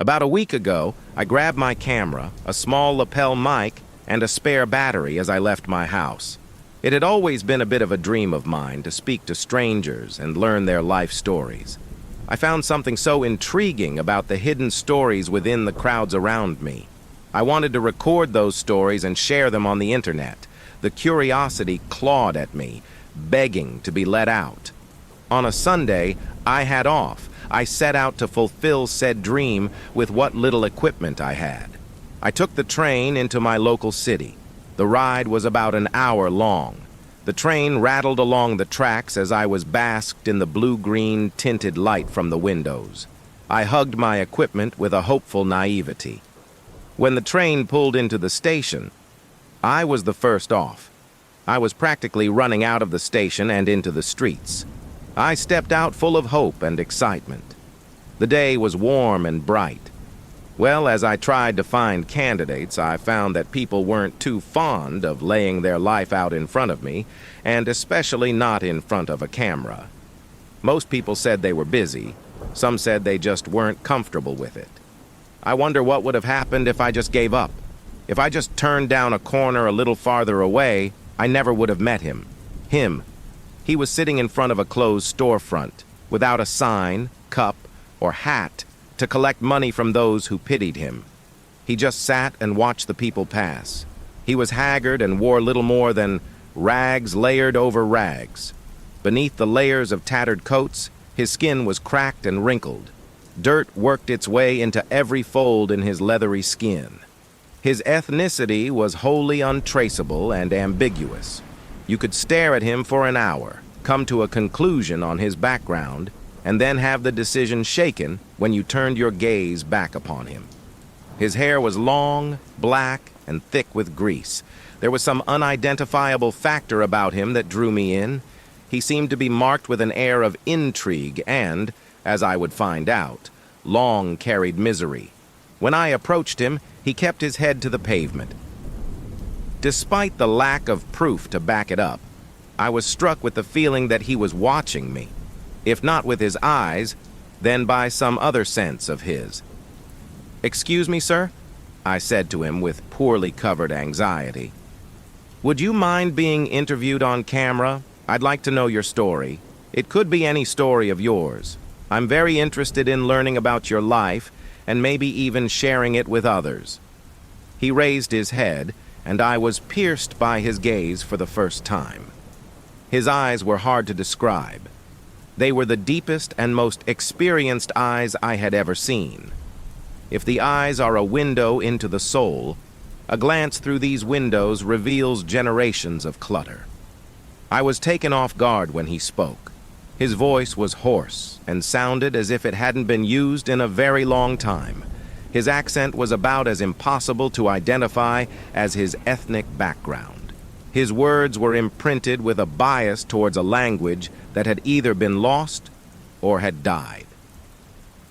About a week ago, I grabbed my camera, a small lapel mic, and a spare battery as I left my house. It had always been a bit of a dream of mine to speak to strangers and learn their life stories. I found something so intriguing about the hidden stories within the crowds around me. I wanted to record those stories and share them on the internet. The curiosity clawed at me, begging to be let out. On a Sunday, I had off. I set out to fulfill said dream with what little equipment I had. I took the train into my local city. The ride was about an hour long. The train rattled along the tracks as I was basked in the blue-green tinted light from the windows. I hugged my equipment with a hopeful naivety. When the train pulled into the station, I was the first off. I was practically running out of the station and into the streets. I stepped out full of hope and excitement. The day was warm and bright. Well, as I tried to find candidates, I found that people weren't too fond of laying their life out in front of me, and especially not in front of a camera. Most people said they were busy. Some said they just weren't comfortable with it. I wonder what would have happened if I just gave up. If I just turned down a corner a little farther away, I never would have met him. He was sitting in front of a closed storefront, without a sign, cup, or hat to collect money from those who pitied him. He just sat and watched the people pass. He was haggard and wore little more than rags layered over rags. Beneath the layers of tattered coats, his skin was cracked and wrinkled. Dirt worked its way into every fold in his leathery skin. His ethnicity was wholly untraceable and ambiguous. You could stare at him for an hour, come to a conclusion on his background, and then have the decision shaken when you turned your gaze back upon him. His hair was long, black, and thick with grease. There was some unidentifiable factor about him that drew me in. He seemed to be marked with an air of intrigue and, as I would find out, long carried misery. When I approached him, he kept his head to the pavement. Despite the lack of proof to back it up, I was struck with the feeling that he was watching me. If not with his eyes, then by some other sense of his. "Excuse me, sir," I said to him with poorly covered anxiety. "Would you mind being interviewed on camera? I'd like to know your story. It could be any story of yours. I'm very interested in learning about your life and maybe even sharing it with others." He raised his head, and I was pierced by his gaze for the first time. His eyes were hard to describe. They were the deepest and most experienced eyes I had ever seen. If the eyes are a window into the soul, a glance through these windows reveals generations of clutter. I was taken off guard when he spoke. His voice was hoarse and sounded as if it hadn't been used in a very long time. His accent was about as impossible to identify as his ethnic background. His words were imprinted with a bias towards a language that had either been lost or had died.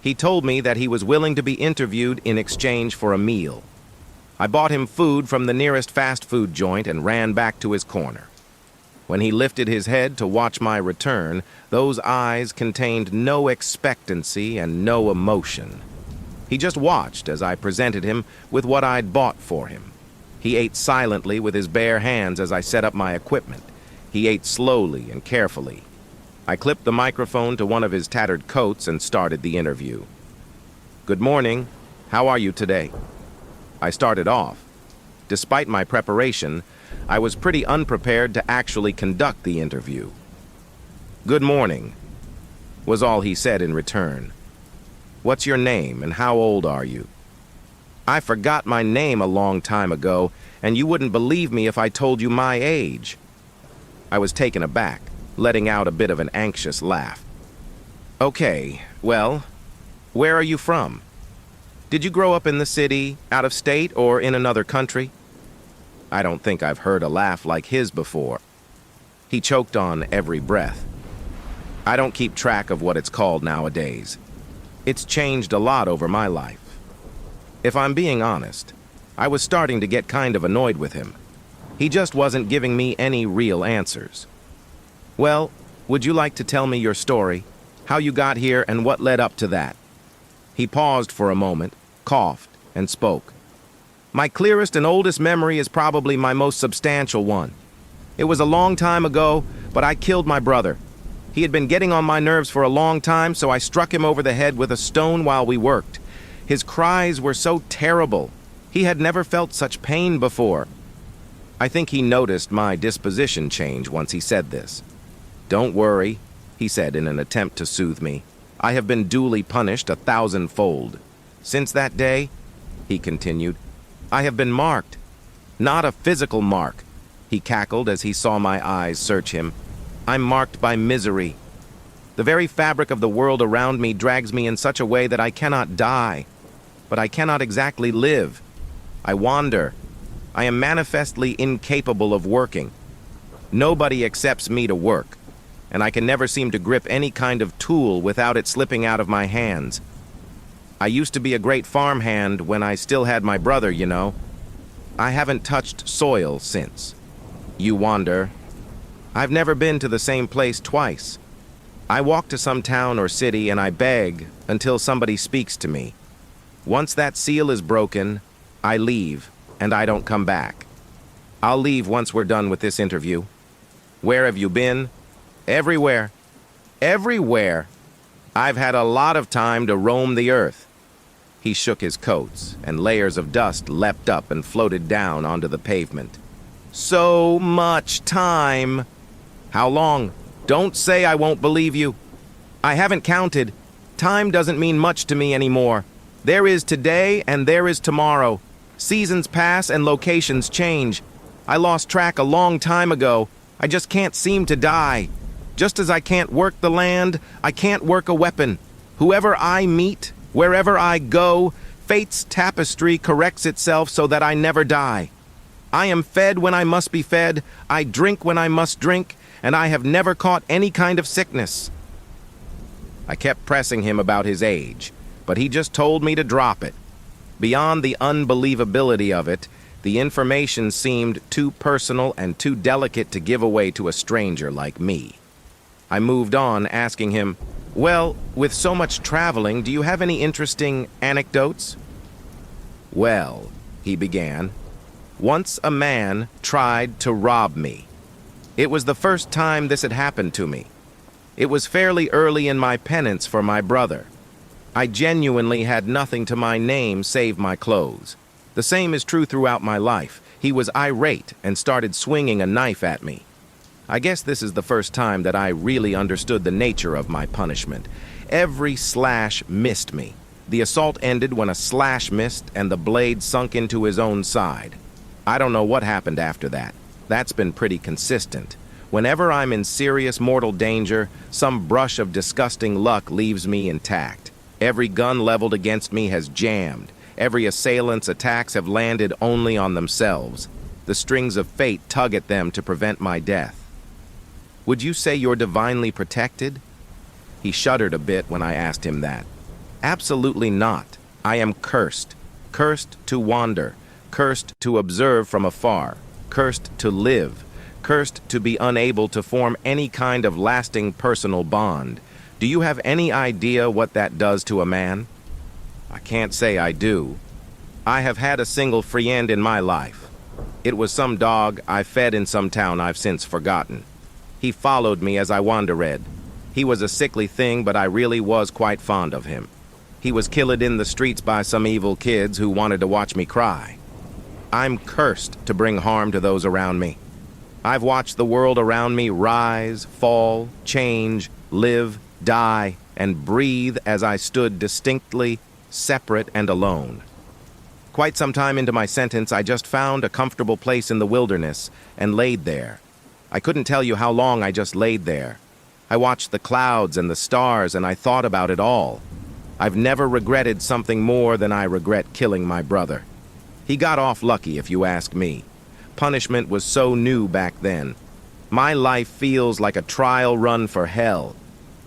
He told me that he was willing to be interviewed in exchange for a meal. I bought him food from the nearest fast food joint and ran back to his corner. When he lifted his head to watch my return, those eyes contained no expectancy and no emotion. He just watched as I presented him with what I'd bought for him. He ate silently with his bare hands as I set up my equipment. He ate slowly and carefully. I clipped the microphone to one of his tattered coats and started the interview. "Good morning. How are you today?" I started off. Despite my preparation, I was pretty unprepared to actually conduct the interview. "Good morning," was all he said in return. "What's your name and how old are you?" I forgot my name a long time ago, and you wouldn't believe me if I told you my age. I was taken aback, letting out a bit of an anxious laugh. "Okay, well, where are you from? Did you grow up in the city, out of state, or in another country?" I don't think I've heard a laugh like his before. He choked on every breath. I don't keep track of what it's called nowadays. It's changed a lot over my life. If I'm being honest, I was starting to get kind of annoyed with him. He just wasn't giving me any real answers. "Well, would you like to tell me your story? How you got here and what led up to that?" He paused for a moment, coughed, and spoke. My clearest and oldest memory is probably my most substantial one. It was a long time ago, but I killed my brother. He had been getting on my nerves for a long time, so I struck him over the head with a stone while we worked. His cries were so terrible. He had never felt such pain before. I think he noticed my disposition change once he said this. Don't worry, he said in an attempt to soothe me. I have been duly punished 1,000-fold. Since that day, he continued, I have been marked. Not a physical mark, he cackled as he saw my eyes search him. I'm marked by misery. The very fabric of the world around me drags me in such a way that I cannot die. But I cannot exactly live. I wander. I am manifestly incapable of working. Nobody accepts me to work, and I can never seem to grip any kind of tool without it slipping out of my hands. I used to be a great farmhand when I still had my brother, you know. I haven't touched soil since. You wander. I've never been to the same place twice. I walk to some town or city and I beg until somebody speaks to me. Once that seal is broken, I leave and I don't come back. I'll leave once we're done with this interview. Where have you been? Everywhere. Everywhere. I've had a lot of time to roam the earth. He shook his coats, and layers of dust leapt up and floated down onto the pavement. So much time. How long? Don't say I won't believe you. I haven't counted. Time doesn't mean much to me anymore. There is today and there is tomorrow. Seasons pass and locations change. I lost track a long time ago. I just can't seem to die. Just as I can't work the land, I can't work a weapon. Whoever I meet, wherever I go, fate's tapestry corrects itself so that I never die. I am fed when I must be fed, I drink when I must drink, and I have never caught any kind of sickness. I kept pressing him about his age, but he just told me to drop it. Beyond the unbelievability of it, the information seemed too personal and too delicate to give away to a stranger like me. I moved on, asking him, well, with so much traveling, do you have any interesting anecdotes? Well, he began, once a man tried to rob me. It was the first time this had happened to me. It was fairly early in my penance for my brother. I genuinely had nothing to my name save my clothes. The same is true throughout my life. He was irate and started swinging a knife at me. I guess this is the first time that I really understood the nature of my punishment. Every slash missed me. The assault ended when a slash missed and the blade sunk into his own side. I don't know what happened after that. That's been pretty consistent. Whenever I'm in serious mortal danger, some brush of disgusting luck leaves me intact. Every gun leveled against me has jammed. Every assailant's attacks have landed only on themselves. The strings of fate tug at them to prevent my death. Would you say you're divinely protected? He shuddered a bit when I asked him that. Absolutely not. I am cursed. Cursed to wander. Cursed to observe from afar. Cursed to live. Cursed to be unable to form any kind of lasting personal bond. Do you have any idea what that does to a man? I can't say I do. I have had a single friend in my life. It was some dog I fed in some town I've since forgotten. He followed me as I wandered. He was a sickly thing, but I really was quite fond of him. He was killed in the streets by some evil kids who wanted to watch me cry. I'm cursed to bring harm to those around me. I've watched the world around me rise, fall, change, live, die, and breathe as I stood distinctly, separate and alone. Quite some time into my sentence, I just found a comfortable place in the wilderness and laid there. I couldn't tell you how long I just laid there. I watched the clouds and the stars and I thought about it all. I've never regretted something more than I regret killing my brother. He got off lucky, if you ask me. Punishment was so new back then. My life feels like a trial run for hell.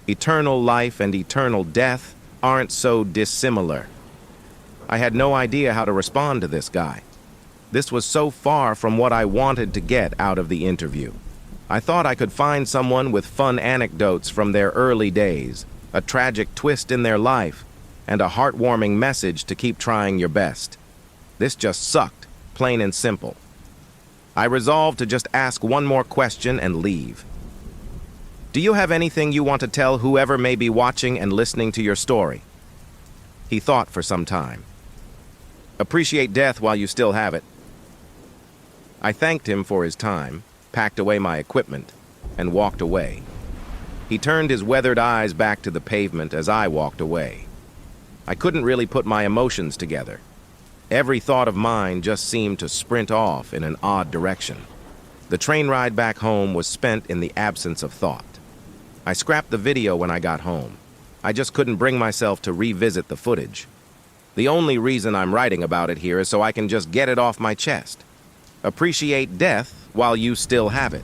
Eternal life and eternal death aren't so dissimilar. I had no idea how to respond to this guy. This was so far from what I wanted to get out of the interview. I thought I could find someone with fun anecdotes from their early days, a tragic twist in their life, and a heartwarming message to keep trying your best. This just sucked, plain and simple. I resolved to just ask one more question and leave. Do you have anything you want to tell whoever may be watching and listening to your story? He thought for some time. Appreciate death while you still have it. I thanked him for his time, packed away my equipment, and walked away. He turned his weathered eyes back to the pavement as I walked away. I couldn't really put my emotions together. Every thought of mine just seemed to sprint off in an odd direction. The train ride back home was spent in the absence of thought. I scrapped the video when I got home. I just couldn't bring myself to revisit the footage. The only reason I'm writing about it here is so I can just get it off my chest. Appreciate death while you still have it.